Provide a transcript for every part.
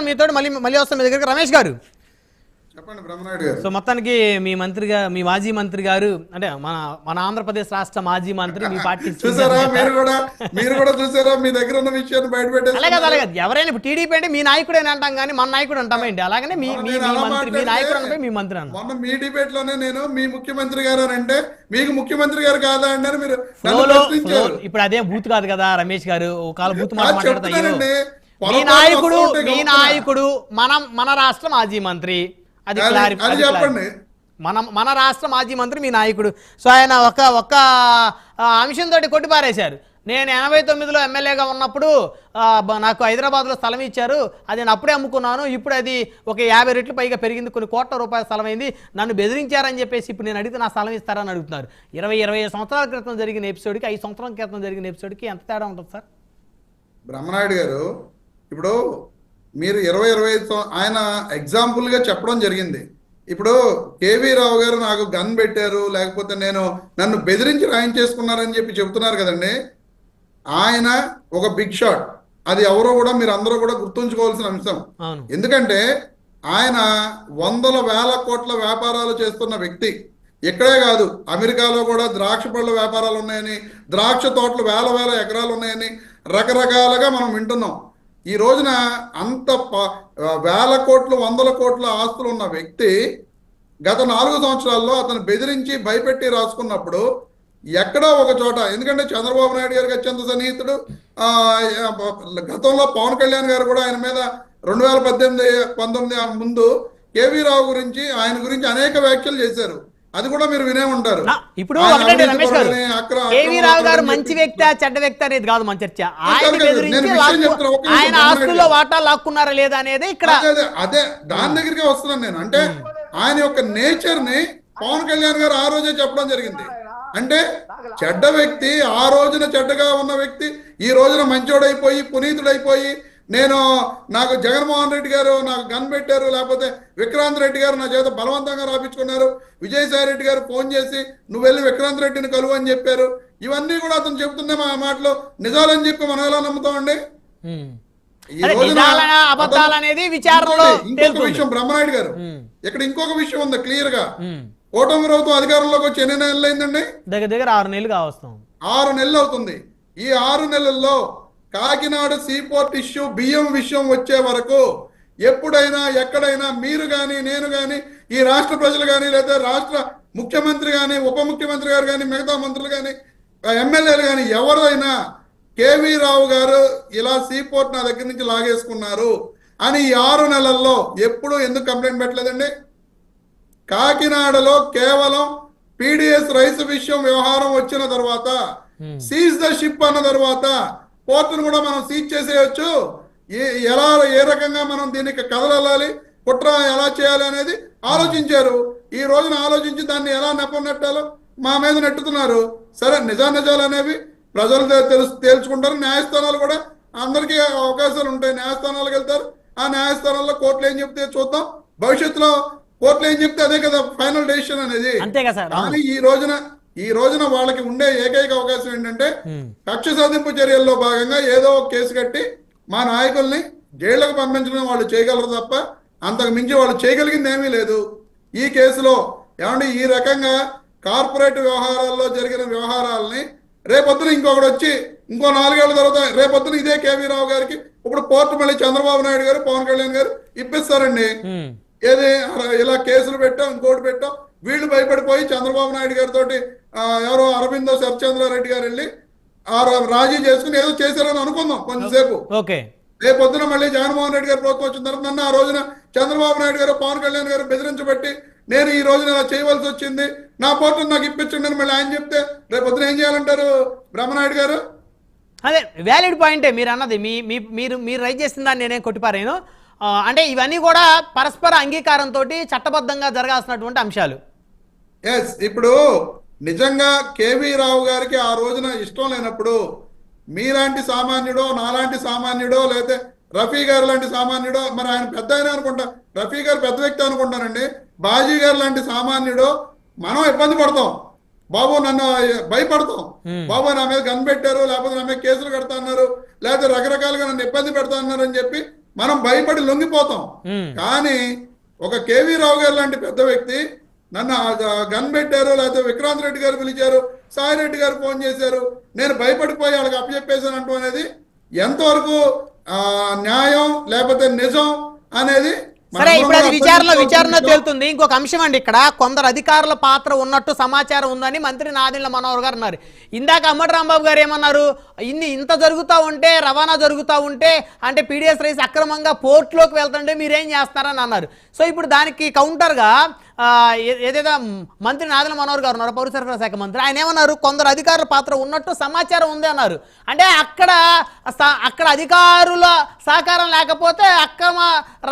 మీతో మళ్ళీ మళ్ళీ వస్తాం మీ దగ్గరికి. రమేష్ గారు చెప్పండి బ్రహ్మనాయుడు గారు. సో మొత్తానికి మీ మంత్రిగా మీ మాజీ మంత్రి గారు అంటే మన ఆంధ్రప్రదేశ్ రాష్ట్ర మాజీ మంత్రి మీ పార్టీ చూసారా, మీరు కూడా చూసారా, మీ దగ్గర ఉన్న విషయాన్ని బయట పెట్టేసి. అలాగే ఎవరైనా టీడీపీ అంటే మీ నాయకుడేనా అంటాం కానీ మన నాయకుడు అంటామేంటి? అలాగనే మీ మంత్రి మీ నాయకుడు అంటే మీ మంత్రి అన్న. మొన్న మీ డిబేట్ లోనే నేను మీ ముఖ్యమంత్రి గారు అని అంటే మీకు ముఖ్యమంత్రి గారు కాదా అంటే మీరు ఇప్పుడు అదే బూత్ కాదు కదా రమేష్ గారు, ఒకవేళ బూత్ చెప్తున్నానండి. మీ నాయకుడు మన రాష్ట్ర మాజీ మంత్రి, అది చెప్పండి. మన రాష్ట్ర మాజీ మంత్రి మీ నాయకుడు. సో ఆయన ఒక అంశంతో కొట్టిపారేశారు. నేను 89లో ఎమ్మెల్యేగా ఉన్నప్పుడు నాకు హైదరాబాద్లో స్థలం ఇచ్చారు, అది నేను అప్పుడే అమ్ముకున్నాను, ఇప్పుడు అది ఒక 50 రెట్లు పైగా పెరిగింది, కొన్ని కోట్ల రూపాయల స్థలం అయింది, నన్ను బెదిరించారని చెప్పేసి ఇప్పుడు నేను అడిగితే నా స్థలం ఇస్తారని అడుగుతున్నారు. 25 సంవత్సరాల క్రితం జరిగిన ఎపిసోడ్కి 5 సంవత్సరాల క్రితం జరిగిన ఎపిసోడ్కి ఎంత తేడా ఉంటుంది సార్? బ్రహ్మనాయుడు గారు, ఇప్పుడు మీరు 20-25 ఆయన ఎగ్జాంపుల్గా చెప్పడం జరిగింది. ఇప్పుడు కేవీ రావు గారు నాకు గన్ పెట్టారు, లేకపోతే నన్ను బెదిరించి రాయించేసుకున్నారని చెప్పి చెబుతున్నారు కదండి. ఆయన ఒక బిగ్ షాట్, అది ఎవరో కూడా మీరు అందరూ కూడా గుర్తుంచుకోవాల్సిన అంశం. ఎందుకంటే ఆయన వందల వేల కోట్ల వ్యాపారాలు చేస్తున్న వ్యక్తి. ఇక్కడే కాదు, అమెరికాలో కూడా ద్రాక్ష పళ్ళ వ్యాపారాలు ఉన్నాయని, ద్రాక్ష తోటలు వేల ఎకరాలు ఉన్నాయని రకరకాలుగా మనం వింటున్నాం. ఈ రోజున అంత వేల కోట్లు వందల కోట్ల ఆస్తులు ఉన్న వ్యక్తి గత 4 సంవత్సరాల్లో అతను బెదిరించి భయపెట్టి రాసుకున్నప్పుడు ఎక్కడో ఒక చోట, ఎందుకంటే చంద్రబాబు నాయుడు గారికి అత్యంత సన్నిహితుడు, గతంలో పవన్ కళ్యాణ్ గారు కూడా ఆయన మీద 2018-19 ముందు కేవీ రావు గురించి ఆయన గురించి అనేక వ్యాఖ్యలు చేశారు. అది కూడా మీరు వినే ఉంటారు. ఇప్పుడు కేవీ రావు గారు మంచి వ్యక్తి చెడ్డ వ్యక్తి అనేది కాదు మన చర్చ. ఆయన ఆస్తుల్లో వాటా లాక్కున్నారా లేదా అనేది ఇక్కడ. అదే దాని దగ్గరికి వస్తున్నాను నేను. అంటే ఆయన యొక్క నేచర్ ని పవన్ కళ్యాణ్ గారు ఆ రోజే చెప్పడం జరిగింది. అంటే చెడ్డ వ్యక్తి, ఆ రోజున చెడ్డగా ఉన్న వ్యక్తి ఈ రోజున మంచోడైపోయి పునీతుడైపోయి, నాకు జగన్మోహన్ రెడ్డి గారు నాకు గన్ పెట్టారు, లేకపోతే విక్రాంత్ రెడ్డి గారు నా చేత బలవంతంగా రాపించుకున్నారు, విజయసాయి రెడ్డి గారు ఫోన్ చేసి నువ్వు వెళ్ళి విక్రాంత్ రెడ్డిని కలువు అని చెప్పారు. ఇవన్నీ కూడా అతను చెప్తున్నా మా మాటలో నిజాలని చెప్పి మనం ఎలా నమ్ముతామండి? ఇంకొక విషయం బ్రహ్మనాయుడు గారు, ఇక్కడ ఇంకొక విషయం ఉంది క్లియర్ గా. కూటమి ప్రభుత్వం అధికారంలోకి వచ్చి ఎన్ని నెలలు అయిందండి? దగ్గర 6 నెలలు కావస్తాం. 6 నెలలు అవుతుంది. ఈ 6 నెలల్లో కాకినాడ సీపోర్ట్ ఇష్యూ, బియ్యం విషయం వచ్చే వరకు ఎప్పుడైనా ఎక్కడైనా మీరు కానీ నేను కానీ ఈ రాష్ట్ర ప్రజలు కానీ లేదా రాష్ట్ర ముఖ్యమంత్రి కానీ ఉప ముఖ్యమంత్రి గారు కానీ మిగతా మంత్రులు కానీ ఎమ్మెల్యేలు కానీ ఎవరైనా కేవీ రావు గారు ఇలా సీపోర్ట్ నా దగ్గర నుంచి లాగేసుకున్నారు అని ఈ 6 నెలల్లో ఎప్పుడు ఎందుకు కంప్లైంట్ పెట్టలేదండి? కాకినాడలో కేవలం పీడిఎస్ రైస్ విషయం వ్యవహారం వచ్చిన తర్వాత, సీజ్ ద షిప్ అన్న తర్వాత పోర్టును కూడా మనం సీజ్ చేసేయచ్చు, ఏ రకంగా మనం దీనికి కదలాలి, కుట్ర ఎలా చేయాలి అనేది ఆలోచించారు. ఈ రోజున ఆలోచించి దాన్ని ఎలా నెపం నెట్టాలో మా మీద నెట్టుతున్నారు. సరే, నిజాలు అనేవి ప్రజలు తేల్చుకుంటారు. న్యాయస్థానాలు కూడా అందరికీ అవకాశాలు ఉంటాయి. న్యాయస్థానాలకు వెళ్తారు, ఆ న్యాయస్థానాల్లో కోర్టులు ఏం చెప్తే చూద్దాం, భవిష్యత్తులో కోర్టులు ఏం చెప్తే అదే కదా ఫైనల్ డెసిషన్ అనేది. కానీ ఈ రోజున వాళ్ళకి ఉండే ఏకైక అవకాశం ఏంటంటే కక్ష సాధింపు చర్యల్లో భాగంగా ఏదో ఒక కేసు కట్టి మా నాయకుల్ని జైళ్లకు పంపించడం వాళ్ళు చేయగలరు తప్ప అంతకు మించి వాళ్ళు చేయగలిగింది ఏమీ లేదు. ఈ కేసులో ఏమంటే ఈ రకంగా కార్పొరేట్ వ్యవహారాల్లో జరిగిన వ్యవహారాలని రేపొద్దున ఇంకొకటి వచ్చి ఇంకో 4 ఏళ్ల తర్వాత రేపొద్దున ఇదే కేవీ రావు గారికి ఇప్పుడు పోర్టు మళ్ళీ చంద్రబాబు నాయుడు గారు పవన్ కళ్యాణ్ గారు ఇప్పిస్తారండి. ఏది ఇలా కేసులు పెట్టాం, ఇంకోటి పెట్టాం, వీళ్ళు భయపడిపోయి చంద్రబాబు నాయుడు గారితో ఎవరో అరవిందో సత్యేంద్రారెడ్డి గారు వెళ్ళి రాజీ చేసుకుని ఏదో చేశారని అనుకుందాం కొంచెంసేపు. రేపొద్దున మళ్ళీ జగన్మోహన్ రెడ్డి గారు ప్రభుత్వం వచ్చిన తర్వాత నన్ను ఆ రోజున చంద్రబాబు నాయుడు గారు పవన్ కళ్యాణ్ గారు బెదిరించబట్టి నేను ఈ రోజున ఇలా చేయవలసి వచ్చింది, నా పోర్టు నాకు ఇప్పించండి అని మళ్ళీ ఆయన చెప్తే రేపొద్దున ఏం చేయాలంటారు బ్రహ్మనాయుడు గారు? అదే వ్యాలిడ్ పాయింటే మీరు అన్నది. మీరు రైజ్ చేసిన దాన్ని నేనేం కొట్టిపారేను. అంటే ఇవన్నీ కూడా పరస్పర అంగీకారంతో చట్టబద్ధంగా జరగాల్సినటువంటి అంశాలు. ఎస్, ఇప్పుడు నిజంగా కేవీ రావు గారికి ఆ రోజున ఇష్టం లేనప్పుడు మీలాంటి సామాన్యుడో నాలాంటి సామాన్యుడో లేకపోతే రఫీ గారు లాంటి సామాన్యుడో, మరి ఆయన పెద్ద ఆయన అనుకుంటా, రఫీ గారు పెద్ద వ్యక్తి అనుకుంటానండి, బాజీ గారు లాంటి సామాన్యుడో మనం ఇబ్బంది పడతాం. బాబు నన్ను భయపడతాం, బాబు నా మీద గన్ పెట్టారు, లేకపోతే నా మీద కేసులు కడతా అన్నారు, లేకపోతే రకరకాలుగా నన్ను ఇబ్బంది పెడతా అన్నారు అని చెప్పి మనం భయపడి లొంగిపోతాం. కానీ ఒక కేవీ రావు గారు లాంటి పెద్ద వ్యక్తి నన్ను గన్ పెట్టారు, లేకపోతే విక్రాంత్ రెడ్డి గారు పిలిచారు, సాయి రెడ్డి గారు ఫోన్ చేశారు, నేను భయపడిపోయి వాళ్ళకి అప్పచెప్పేశాను అంటూ అనేది ఎంతవరకు న్యాయం లేకపోతే నిజం అనేది సరే. ఇప్పుడు అది విచారణ తేలుతుంది. ఇంకొక అంశం అండి, ఇక్కడ కొందరు అధికారుల పాత్ర ఉన్నట్టు సమాచారం ఉందని మంత్రి నాదెండ్ల మనోహర్ గారు అన్నారు. ఇందాక అమ్మటి రాంబాబు గారు ఏమన్నారు, ఇంత జరుగుతూ ఉంటే, రవాణా జరుగుతూ ఉంటే, అంటే పీడిఎస్ రైస్ అక్రమంగా పోర్ట్లోకి వెళ్తుంటే మీరేం చేస్తారని అన్నారు. సో ఇప్పుడు దానికి కౌంటర్గా ఏదైతే మంత్రి నాదెండ్ల మనోహర్ గారు ఉన్నారు, పౌర సరఫరా శాఖ మంత్రి, ఆయన ఏమన్నారు, కొందరు అధికారుల పాత్ర ఉన్నట్టు సమాచారం ఉంది అన్నారు. అంటే అక్కడ అధికారుల సహకారం లేకపోతే అక్రమ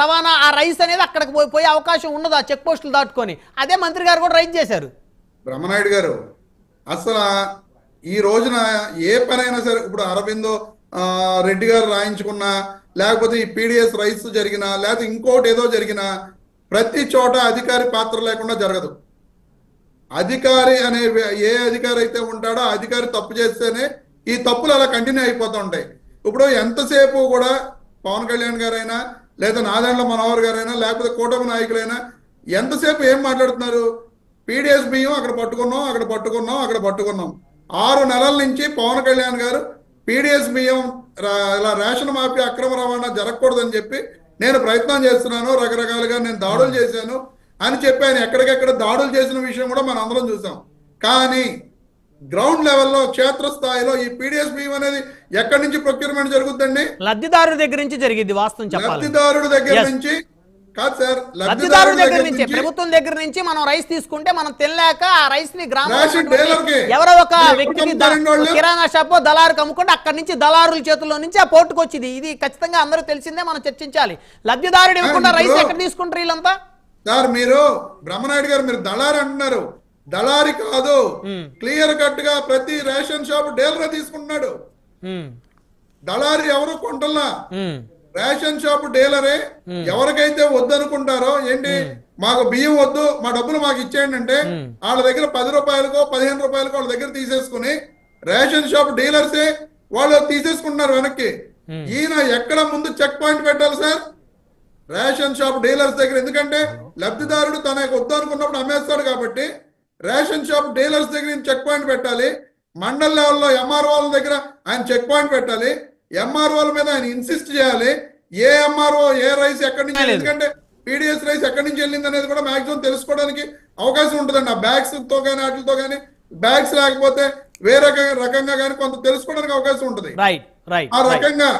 రవాణా ఆ రైస్ అనేది అక్కడికి పోయే అవకాశం ఉండదు, ఆ చెక్ పోస్టులు దాటుకొని. అదే మంత్రి గారు కూడా రైజ్ చేశారు. బ్రహ్మనాయుడు గారు, అసలు ఈ రోజున ఏ పనైనా సరే, ఇప్పుడు అరవిందో రెడ్డి గారు రాయించుకున్నా, లేకపోతే ఈ పీడిఎస్ రైస్ జరిగినా, లేకపోతే ఇంకోటి ఏదో జరిగినా, ప్రతి చోట అధికారి పాత్ర లేకుండా జరగదు. అధికారి అనే ఏ అధికారి అయితే ఉంటాడో ఆ అధికారి తప్పు చేస్తేనే ఈ తప్పులు అలా కంటిన్యూ అయిపోతూ ఉంటాయి. ఇప్పుడు ఎంతసేపు కూడా పవన్ కళ్యాణ్ గారైనా, లేదా నాదెండ్ల మనోహర్ గారైనా, లేకపోతే కూటమి నాయకులైనా ఎంతసేపు ఏం మాట్లాడుతున్నారు, పీడిఎస్ బియ్యం అక్కడ పట్టుకున్నాం. 6 నెలల నుంచి పవన్ కళ్యాణ్ గారు పీడిఎస్ బియ్యం ఇలా రేషన్ మాఫీ అక్రమ రవాణా జరగకూడదని చెప్పి నేను ప్రయత్నం చేస్తున్నాను, రకరకాలుగా నేను దాడులు చేశాను అని చెప్పి ఆయన ఎక్కడికెక్కడ దాడులు చేసిన విషయం కూడా మనం అందరం చూసాం. కానీ గ్రౌండ్ లెవెల్లో, క్షేత్రస్థాయిలో ఈ పీడిఎస్ బియ్యం అనేది ఎక్కడి నుంచి ప్రొక్యూర్మెంట్ జరుగుతుందండి? లబ్ధిదారుడి దగ్గర నుంచి జరిగింది. వాస్తవం చెప్పాలి, లబ్ధిదారుడి దగ్గర నుంచి కాదు సార్, లబ్ధిదారుడి దగ్గర నుంచి, ప్రభుత్వం దగ్గర నుంచి మనం రైస్ తీసుకుంటే మనం తినలేక ఆ రైస్ ని ఎవరో ఒక వ్యక్తికి కిరాణా షాప్ దళారుకి అమ్ముకుంటే అక్కడి నుంచి దళారుల చేతుల్లో నుంచి ఆ పోర్టుకు వచ్చింది. ఇది ఖచ్చితంగా అందరూ తెలిసిందే, మనం చర్చించాలి. లబ్ధిదారుడు ఇవ్వకుండా రైస్ ఎక్కడ తీసుకుంటారు వీళ్ళంతా? సార్ మీరు బ్రహ్మనాయుడు గారు, మీరు దళారు అంటున్నారు, దళారి కాదు, క్లియర్ కట్ గా ప్రతి రేషన్ షాప్ డీలర్ తీసుకుంటున్నాడు. దళారి ఎవరు కొంటల్లా, రేషన్ షాప్ డీలరే. ఎవరికైతే వద్దనుకుంటారో, ఏంటి మాకు బియ్యం వద్దు, మా డబ్బులు మాకు ఇచ్చేయండి అంటే వాళ్ళ దగ్గర 10 రూపాయలకో 15 రూపాయలకో వాళ్ళ దగ్గర తీసేసుకుని రేషన్ షాప్ డీలర్సే వాళ్ళు తీసేసుకుంటున్నారు వెనక్కి. ఈయన ఎక్కడ ముందు చెక్ పాయింట్ పెట్టాలి సార్? రేషన్ షాప్ డీలర్స్ దగ్గర. ఎందుకంటే లబ్ధిదారుడు తనకు వద్దు అనుకున్నప్పుడు అమ్మేస్తాడు కాబట్టి రేషన్ షాప్ డీలర్స్ దగ్గర చెక్ పాయింట్ పెట్టాలి. మండల్ లెవెల్లో ఎంఆర్ఓల దగ్గర ఆయన చెక్ పాయింట్ పెట్టాలి. ఎంఆర్ఓల మీద ఆయన ఇన్సిస్ట్ చేయాలి. ఏ ఎంఆర్ఓ ఏ రైస్ ఎక్కడి నుంచి, ఎందుకంటే పీడిఎస్ రైస్ ఎక్కడి నుంచి వెళ్ళింది అనేది కూడా మాక్సిమం తెలుసుకోవడానికి అవకాశం ఉంటుందండి. ఆ బ్యాగ్స్ తో కానీ వాటితో కానీ, బ్యాగ్స్ లేకపోతే వేరే రకంగా కానీ కొంత తెలుసుకోవడానికి అవకాశం ఉంటుంది. ఆ రకంగా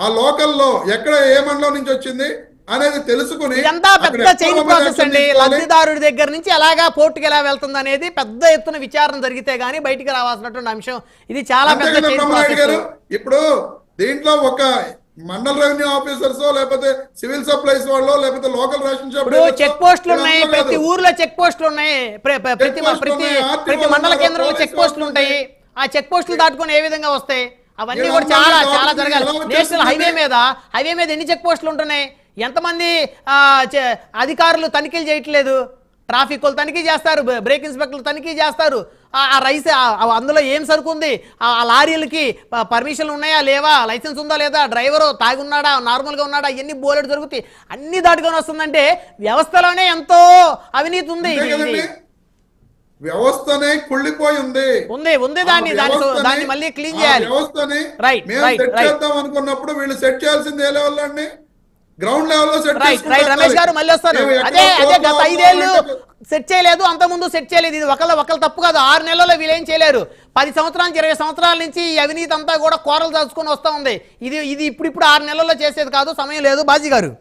ఆ లోకల్లో ఎక్కడ ఏ మండలం నుంచి వచ్చింది అనేది తెలుసుకుని, పెద్ద చైన్ ప్రాసెస్ అండి. లబ్ధిదారుడి దగ్గర నుంచి ఎలాగా పోర్టుకి ఎలా వెళ్తుంది అనేది పెద్ద ఎత్తున విచారణ జరిగితే గానీ బయటికి రావాల్సినటువంటి అంశం. ఇది చాలా పెద్ద చైన్ ప్రాసెస్. ఇప్పుడు దీంట్లో ఒక మండల రెవెన్యూ ఆఫీసర్స్, లేకపోతే సివిల్ సప్లైస్ వాళ్ళు, లేకపోతే లోకల్ రేషన్ షాప్ చెక్ పోస్టులు ఉన్నాయి, ప్రతి ఊర్లో చెక్ పోస్టులు ఉన్నాయి, ప్రతి మండల కేంద్రంలో చెక్ పోస్టులు ఉంటాయి. ఆ చెక్ పోస్టులు దాటుకొని ఏ విధంగా వస్తాయి అవన్నీ కూడా చాలా చాలా జరగాలి. నేషనల్ హైవే మీద ఎన్ని చెక్ పోస్టులు ఉంటున్నాయి, ఎంతమంది అధికారులు తనిఖీలు చేయట్లేదు? ట్రాఫిక్ వాళ్ళు తనిఖీ చేస్తారు, బ్రేక్ ఇన్స్పెక్టర్లు తనిఖీ చేస్తారు. ఆ రైస్ అందులో ఏం సరుకుంది, ఆ లారీలకి పర్మిషన్లు ఉన్నాయా లేవా, లైసెన్స్ ఉందా లేదా, డ్రైవరు తాగి ఉన్నాడా, నార్మల్గా ఉన్నాడా, ఎన్ని బోలెడు జరుగుతాయి. అన్ని దాటుకొని వస్తుందంటే వ్యవస్థలోనే ఎంతో అవినీతి ఉంది. వ్యవస్థనే కుళ్ళిపోయి ఉంది దాన్ని మళ్ళీ క్లీన్ చేయాలి. వ్యవస్థని సెట్ చేద్దాం అనుకున్నప్పుడు వీళ్ళు సెట్ చేయాల్సింది ఏ లెవెల్ అండి? గ్రౌండ్ లెవెల్లో సెట్. రమేష్ గారు మళ్ళీ వస్తారు. అదే గత 5 ఏళ్ళు సెట్ చేయలేదు, అంత ముందు సెట్ చేయలేదు. ఇది ఒకళ్ళ తప్పు కాదు. 6 నెలల్లో వీళ్ళేం చేయలేరు. 10 సంవత్సరాల నుంచి 20 సంవత్సరాల నుంచి ఈ అవినీతి అంతా కూడా కోరలు దాచుకొని వస్తా ఉంది. ఇది ఇప్పుడు 6 నెలల్లో చేసేది కాదు, సమయం లేదు. బాజీ గారు.